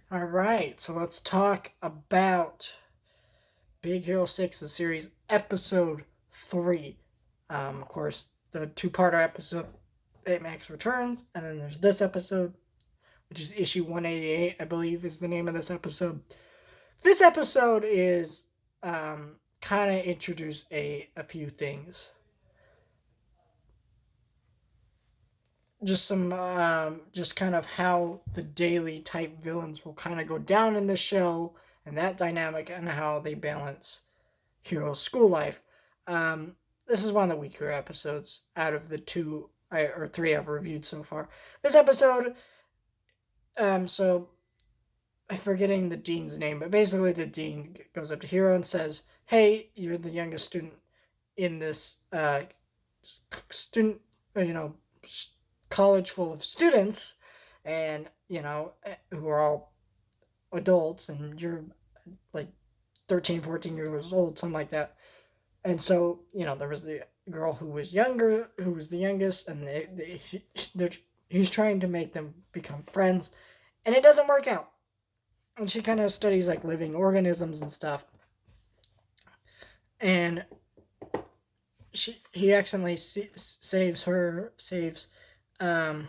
All right, so let's talk about Big Hero 6, the series, episode 3. Of course, the two-parter episode, Baymax Returns, and then there's this episode, which is issue 188, I believe is the name of this episode. This episode is kind of introduce a few things. Just kind of how the daily type villains will kind of go down in this show and that dynamic and how they balance Hero's school life. This is one of the weaker episodes out of the or three I've reviewed so far. This episode, so I'm forgetting the dean's name, but basically the dean goes up to Hero and says, "Hey, you're the youngest student in this student, college full of students, and who are all adults, and you're like 13, 14 years old, something like that." And so, there was the girl who was younger, who was the youngest, and he's trying to make them become friends, and it doesn't work out. And she kind of studies like living organisms and stuff. And he accidentally saves um,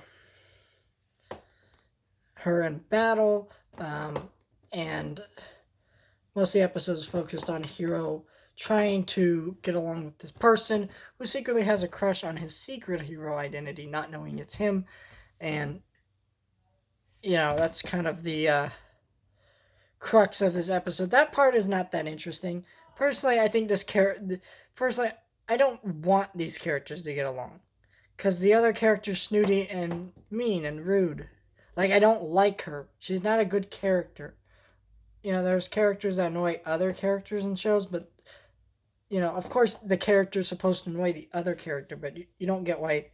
her in battle, and most of the episodes focused on Hero trying to get along with this person who secretly has a crush on his secret hero identity, not knowing it's him. And, that's kind of the crux of this episode. That part is not that interesting. Personally, I think Personally, I don't want these characters to get along. Because the other character's snooty and mean and rude. Like, I don't like her. She's not a good character. There's characters that annoy other characters in shows, but of course the character's supposed to annoy the other character, but you don't get why,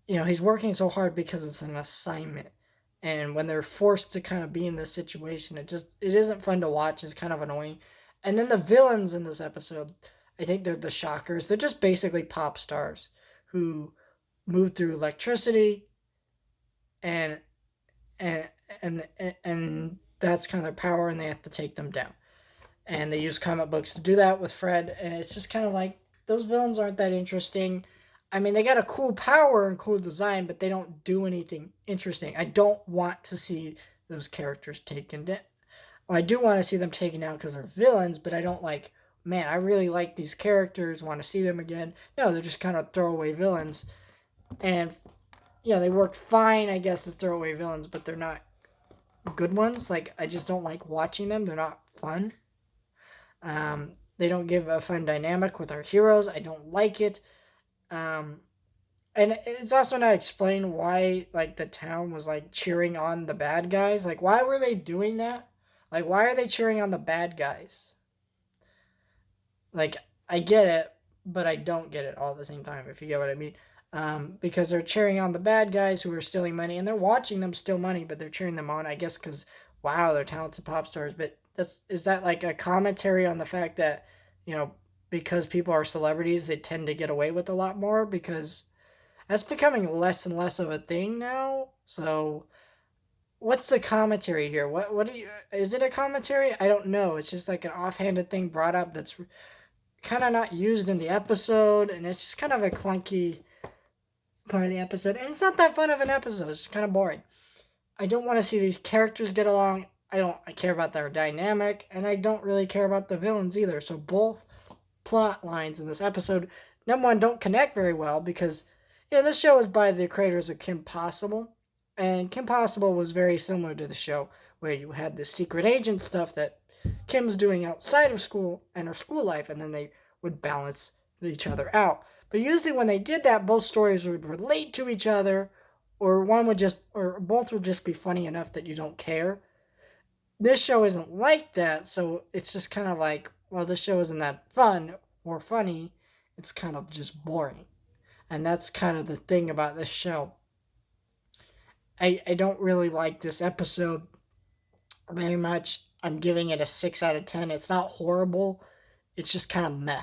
he's working so hard because it's an assignment. And when they're forced to kind of be in this situation, it isn't fun to watch. It's kind of annoying. And then the villains in this episode, I think they're the shockers. They're just basically pop stars who move through electricity, and and and that's kind of their power, and they have to take them down. And they use comic books to do that with Fred, and it's just kind of like those villains aren't that interesting. I mean, they got a cool power and cool design, but they don't do anything interesting. I don't want to see those characters taken down. Well, I do want to see them taken down because they're villains, but I don't like, man, I really like these characters, want to see them again. No, they're just kind of throwaway villains. And, yeah, they work fine, I guess, as throwaway villains, but they're not good ones. Like, I just don't like watching them. They're not fun. They don't give a fun dynamic with our heroes. I don't like it. Um, and it's also not explained why, like, the town was, like, cheering on the bad guys. Like, why were they doing that? Like, why are they cheering on the bad guys? Like, I get it, but I don't get it all at the same time, if you get what I mean. Because they're cheering on the bad guys who are stealing money, and they're watching them steal money, but they're cheering them on, I guess, because, wow, they're talented pop stars. But is that like a commentary on the fact that, because people are celebrities, they tend to get away with a lot more? Because that's becoming less and less of a thing now. So, what's the commentary here? What do you, is it a commentary? I don't know. It's just like an offhanded thing brought up that's kind of not used in the episode, and it's just kind of a clunky part of the episode, and it's not that fun of an episode. It's kind of boring. I don't want to see these characters get along. I care about their dynamic, and I don't really care about the villains either. So both plot lines in this episode, number one, don't connect very well because, this show is by the creators of Kim Possible, and Kim Possible was very similar to the show where you had the secret agent stuff that Kim's doing outside of school and her school life, and then they would balance each other out. But usually when they did that, both stories would relate to each other, or both would just be funny enough that you don't care. This show isn't like that, so it's just kind of like, well, this show isn't that fun or funny. It's kind of just boring. And that's kind of the thing about this show. I don't really like this episode very much. I'm giving it a 6 out of 10. It's not horrible. It's just kind of meh.